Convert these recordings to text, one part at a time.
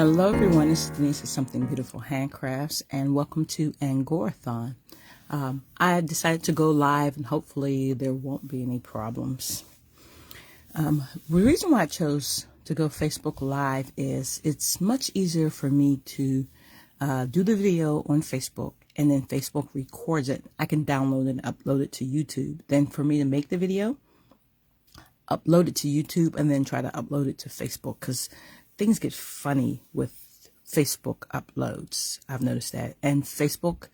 Hello everyone, this is Denise of Something Beautiful Handcrafts, and welcome to Angorathon. I decided to go live, and hopefully there won't be any problems. The reason why I chose to go Facebook Live is it's much easier for me to do the video on Facebook, and then Facebook records it. I can download it and upload it to YouTube. Then for me to make the video, upload it to YouTube, and then try to upload it to Facebook, because things get funny with Facebook uploads. I've noticed that. And Facebook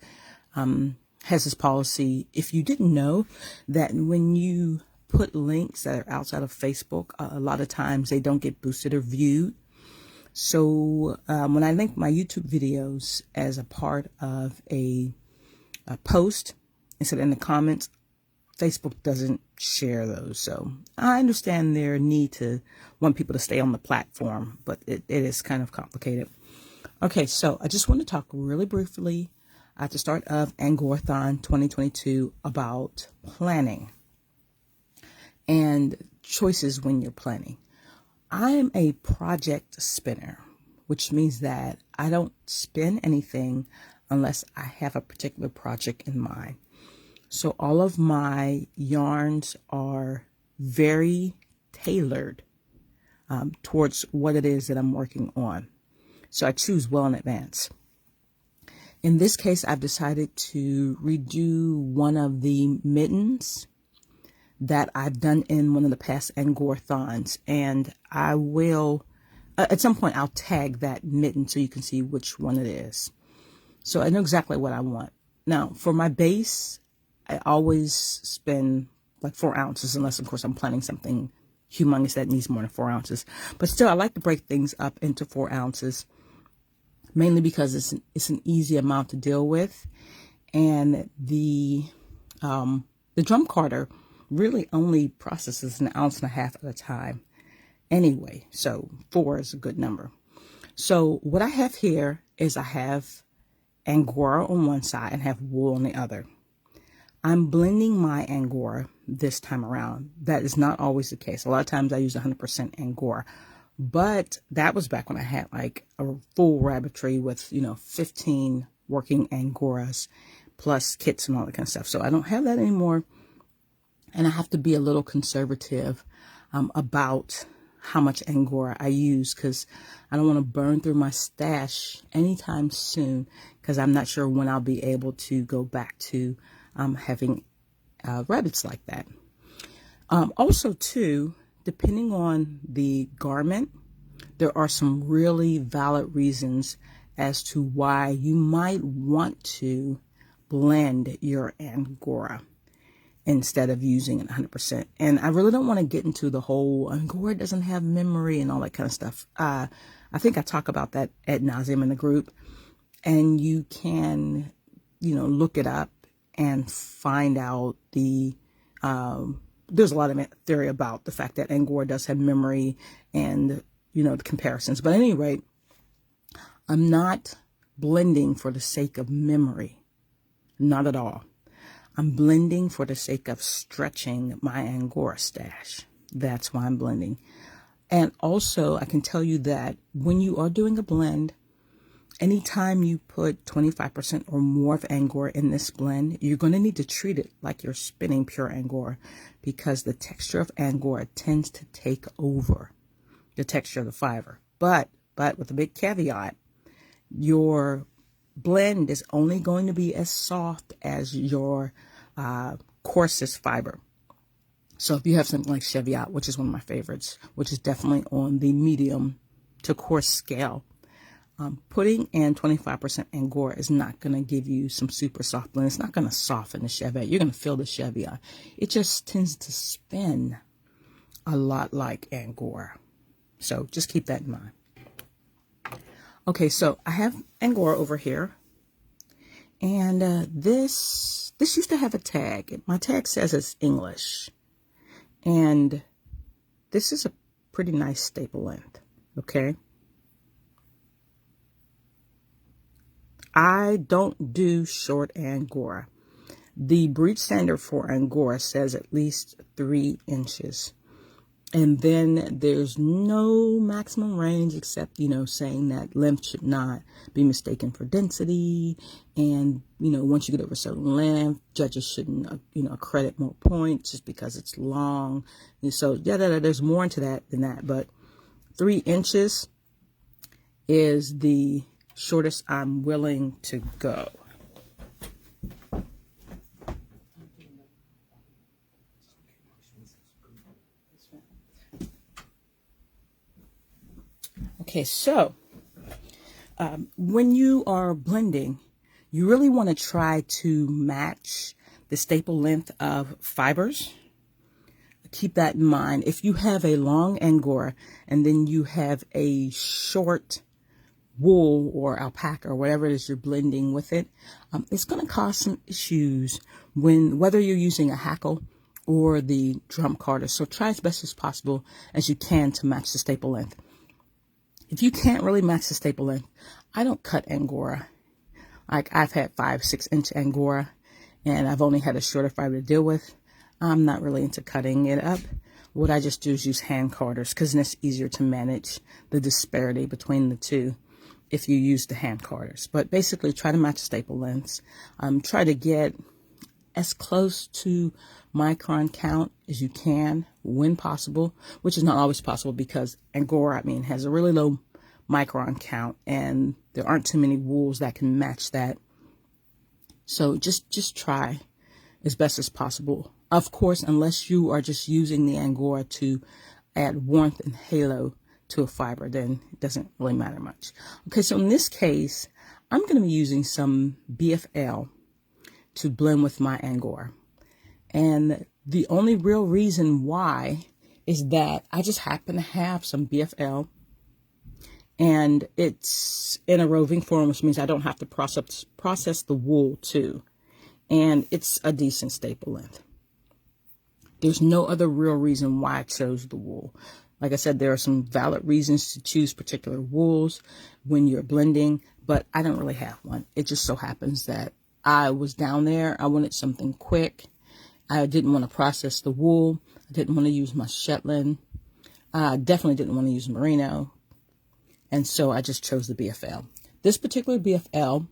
has this policy, if you didn't know, that when you put links that are outside of Facebook, a lot of times they don't get boosted or viewed. So when I link my YouTube videos as a part of a post, instead in the comments, Facebook doesn't share those. So I understand their need to want people to stay on the platform, but it is kind of complicated. Okay, so I just want to talk really briefly at the start of Angorathon 2022 about planning and choices when you're planning. I'm a project spinner, which means that I don't spin anything unless I have a particular project in mind. So all of my yarns are very tailored towards what it is that I'm working on. So I choose well in advance. In this case, I've decided to redo one of the mittens that I've done in one of the past Angorathons. And I will, at some point, I'll tag that mitten so you can see which one it is. So I know exactly what I want. Now, for my base, I always spend like 4 ounces, unless, of course, I'm planning something humongous that needs more than 4 ounces. But still, I like to break things up into 4 ounces, mainly because it's an easy amount to deal with. And the drum carder really only processes 1.5 ounces at a time anyway. So 4 is a good number. So what I have here is I have Angora on one side and have wool on the other. I'm blending my Angora this time around. That is not always the case. A lot of times I use 100% Angora, but that was back when I had like a full rabbitry with, 15 working Angoras plus kits and all that kind of stuff. So I don't have that anymore. And I have to be a little conservative about how much Angora I use, because I don't want to burn through my stash anytime soon, because I'm not sure when I'll be able to go back to having rabbits like that. Also, too, depending on the garment, there are some really valid reasons as to why you might want to blend your Angora instead of using it 100%. And I really don't want to get into the whole Angora doesn't have memory and all that kind of stuff. I think I talk about that ad nauseum in the group, and you can, look it up and find out there's a lot of theory about the fact that Angora does have memory and, the comparisons. But at any rate, I'm not blending for the sake of memory. Not at all. I'm blending for the sake of stretching my Angora stash. That's why I'm blending. And also, I can tell you that when you are doing a blend, anytime you put 25% or more of Angora in this blend, you're going to need to treat it like you're spinning pure Angora, because the texture of Angora tends to take over the texture of the fiber. But with a big caveat, your blend is only going to be as soft as your coarsest fiber. So if you have something like Cheviot, which is one of my favorites, which is definitely on the medium to coarse scale, putting in 25% Angora is not going to give you some super soft blend. It's not going to soften the Cheviot. You're going to feel the Cheviot. It just tends to spin a lot like Angora. So just keep that in mind. Okay, so I have Angora over here. And this used to have a tag. My tag says it's English. And this is a pretty nice staple length, okay? I don't do short Angora. The breed standard for Angora says at least 3 inches. And then there's no maximum range except, saying that length should not be mistaken for density. And, once you get over a certain length, judges shouldn't, accredit more points just because it's long. And so, there's more into that than that. But 3 inches is the shortest I'm willing to go. Okay, so when you are blending, you really want to try to match the staple length of fibers. Keep that in mind. If you have a long Angora and then you have a short wool or alpaca or whatever it is you're blending with it, it's going to cause some issues whether you're using a hackle or the drum carder. So try as best as possible as you can to match the staple length. If you can't really match the staple length, I don't cut Angora. Like, I've had 5-6 inch Angora and I've only had a shorter fiber to deal with. I'm not really into cutting it up. What I just do is use hand carders because then it's easier to manage the disparity between the two if you use the hand carders. But basically, try to match staple lengths. Try to get as close to micron count as you can when possible, which is not always possible because Angora, has a really low micron count and there aren't too many wools that can match that. So just try as best as possible. Of course, unless you are just using the Angora to add warmth and halo to a fiber, then it doesn't really matter much. Okay, so in this case, I'm going to be using some BFL to blend with my Angora. And the only real reason why is that I just happen to have some BFL and it's in a roving form, which means I don't have to process the wool too. And it's a decent staple length. There's no other real reason why I chose the wool. Like I said, there are some valid reasons to choose particular wools when you're blending, but I don't really have one. It just so happens that I was down there. I wanted something quick. I didn't want to process the wool. I didn't want to use my Shetland. I definitely didn't want to use merino. And so I just chose the BFL. This particular BFL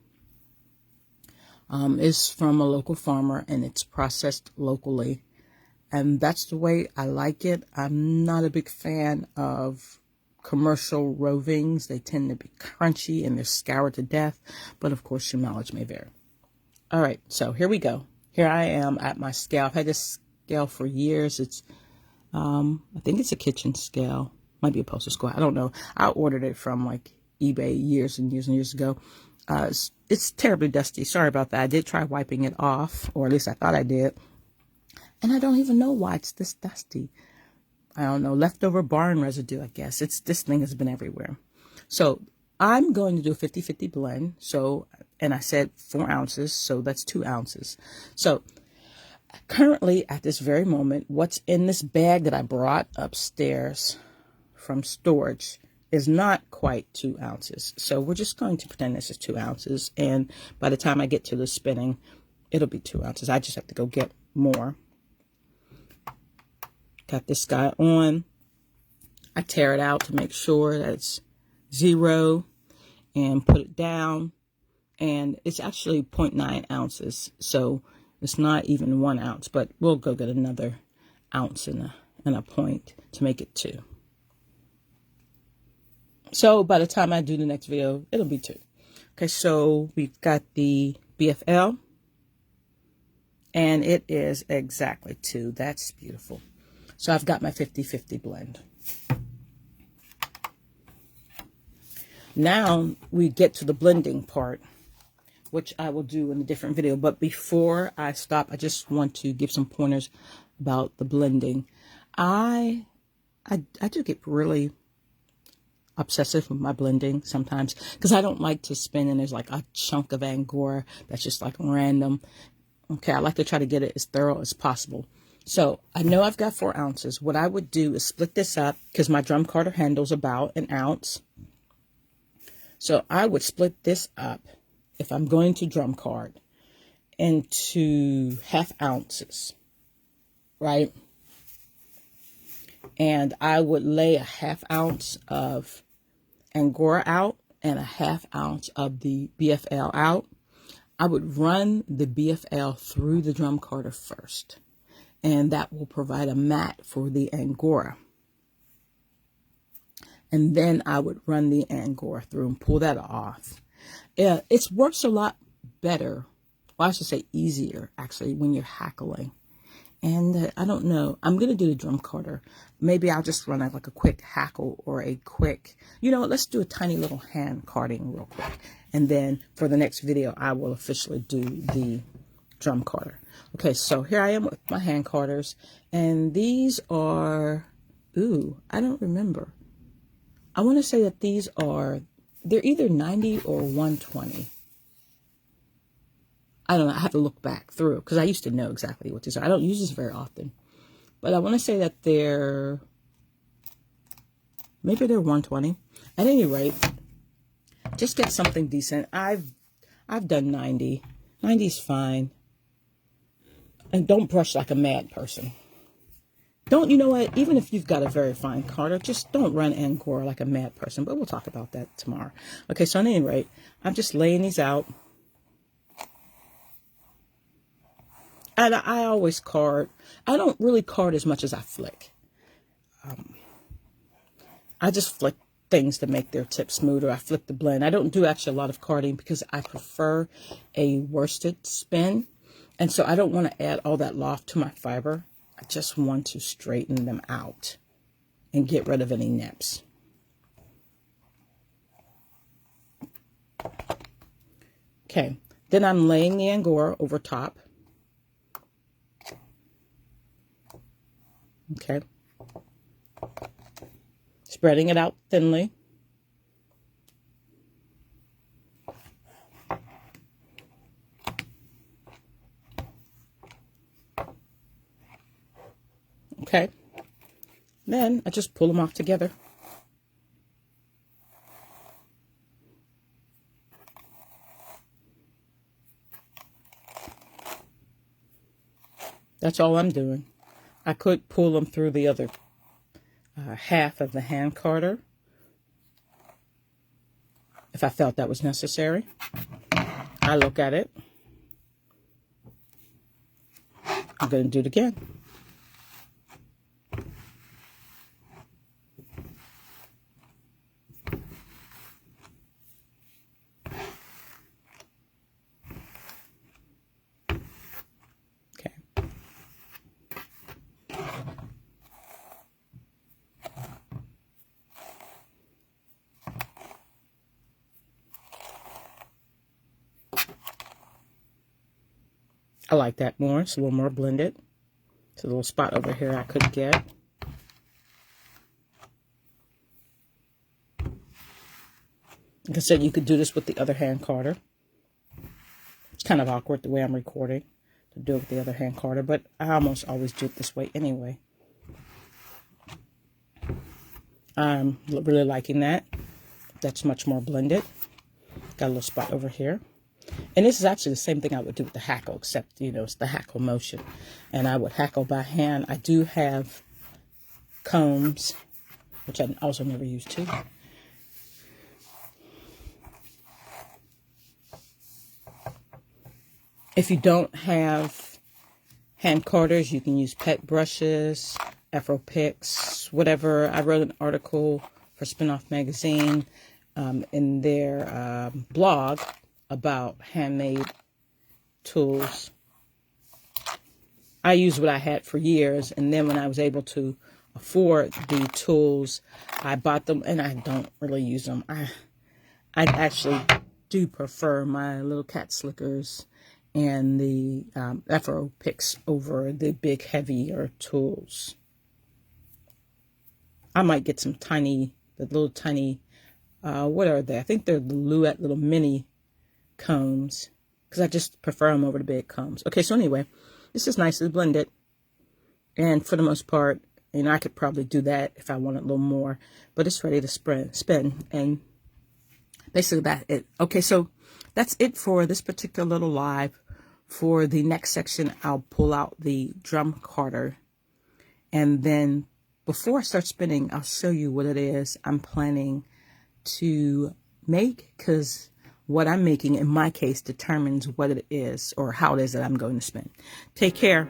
is from a local farmer and it's processed locally. And that's the way I like it. I'm not a big fan of commercial rovings. They tend to be crunchy and they're scoured to death. But of course, your mileage may vary. All right, so here we go. Here I am at my scale. I've had this scale for years. It's, I think it's a kitchen scale. Might be a postal square. I don't know. I ordered it from like eBay years and years and years ago. It's terribly dusty. Sorry about that. I did try wiping it off, or at least I thought I did. And I don't even know why it's this dusty. I don't know. Leftover barn residue, I guess. This thing has been everywhere. So I'm going to do a 50-50 blend. So, and I said 4 ounces. So that's 2 ounces. So currently at this very moment, what's in this bag that I brought upstairs from storage is not quite 2 ounces. So we're just going to pretend this is 2 ounces. And by the time I get to the spinning, it'll be 2 ounces. I just have to go get more. Got this guy on. I tear it out to make sure that it's 0 and put it down. And it's actually 0.9 ounces. So it's not even 1 ounce, but we'll go get another ounce and a point to make it 2. So by the time I do the next video, it'll be 2. Okay, so we've got the BFL. And it is exactly 2. That's beautiful. So I've got my 50-50 blend. Now we get to the blending part, which I will do in a different video. But before I stop, I just want to give some pointers about the blending. I do get really obsessive with my blending sometimes because I don't like to spin and there's like a chunk of Angora that's just like random. Okay, I like to try to get it as thorough as possible. So I know I've got 4 ounces. What I would do is split this up because my drum carder handles about 1 ounce. So I would split this up if I'm going to drum card into 1/2 ounces, right? And I would lay a 1/2 ounce of Angora out and a 1/2 ounce of the BFL out. I would run the BFL through the drum carder first, and that will provide a mat for the Angora. And then I would run the Angora through and pull that off. It works a lot better, well, I should say easier, actually, when you're hackling. And I don't know, I'm going to do the drum carder. Maybe I'll just run like a quick hackle or a quick, you know what, let's do a tiny little hand carding real quick. And then for the next video, I will officially do the drum carder. Okay, so here I am with my hand carders. And these are, ooh, I don't remember. I want to say that these are, they're either 90 or 120. I don't know. I have to look back through because I used to know exactly what these are. I don't use this very often. But I want to say that maybe they're 120. At any rate, just get something decent. I've done 90. 90 is fine. And don't brush like a mad person. Don't, you know what, even if you've got a very fine carder, just don't run Angora like a mad person. But we'll talk about that tomorrow. Okay, so at any rate, I'm just laying these out. And I always card. I don't really card as much as I flick. I just flick things to make their tip smoother. I flick the blend. I don't do actually a lot of carding because I prefer a worsted spin. And so I don't want to add all that loft to my fiber. I just want to straighten them out and get rid of any nips. Okay, then I'm laying the Angora over top. Okay, spreading it out thinly. Okay, then I just pull them off together. That's all I'm doing. I could pull them through the other half of the hand carder if I felt that was necessary. I look at it. I'm going to do it again. I like that more. It's a little more blended. It's a little spot over here I could get. Like I said, you could do this with the other hand carder. It's kind of awkward the way I'm recording to do it with the other hand carder, but I almost always do it this way anyway. I'm really liking that. That's much more blended. Got a little spot over here. And this is actually the same thing I would do with the hackle, except, you know, it's the hackle motion. And I would hackle by hand. I do have combs, which I also never use too. If you don't have hand carders, you can use pet brushes, Afro picks, whatever. I wrote an article for Spinoff Magazine in their blog about handmade tools. I used what I had for years, and then when I was able to afford the tools, I bought them, and I don't really use them. I actually do prefer my little cat slickers and the Afro picks over the big, heavier tools. I might get some tiny, what are they? I think they're the Luette little mini combs, because I just prefer them over the big combs. Okay, so anyway, this is nicely blended, and for the most part, you know, I could probably do that if I wanted a little more, but it's ready to spin, and basically that's it. Okay, so that's it for this particular little live. For the next section, I'll pull out the drum carder and then before I start spinning, I'll show you what it is I'm planning to make, because what I'm making in my case determines what it is or how it is that I'm going to spin. Take care.